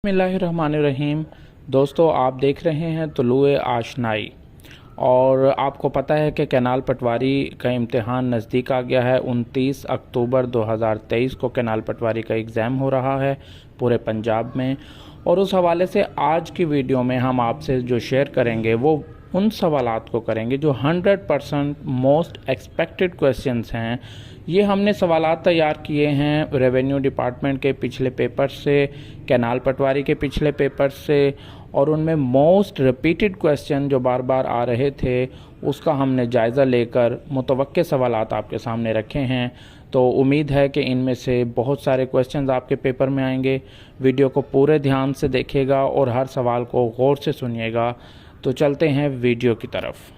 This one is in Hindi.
बिस्मिल्लाहिर्रहमानिर्रहीम। दोस्तों, आप देख रहे हैं तुलुए आशनाई। और आपको पता है कि कैनाल पटवारी का इम्तिहान नज़दीक आ गया है। 29 अक्टूबर 2023 को कैनाल पटवारी का एग्ज़ाम हो रहा है पूरे पंजाब में। और उस हवाले से आज की वीडियो में हम आपसे जो शेयर करेंगे वो उन सवालात को करेंगे जो 100% मोस्ट एक्सपेक्टेड क्वेश्चंस हैं। ये हमने सवालात तैयार किए हैं रेवेन्यू डिपार्टमेंट के पिछले पेपर से, कैनाल पटवारी के पिछले पेपर से, और उनमें मोस्ट रिपीटेड क्वेश्चन जो बार बार आ रहे थे उसका हमने जायज़ा लेकर मुतवक्के सवालात आपके सामने रखे हैं। तो उम्मीद है कि इनमें से बहुत सारे क्वेश्चंस आपके पेपर में आएंगे। वीडियो को पूरे ध्यान से देखिएगा और हर सवाल को गौर से सुनिएगा। तो चलते हैं वीडियो की तरफ।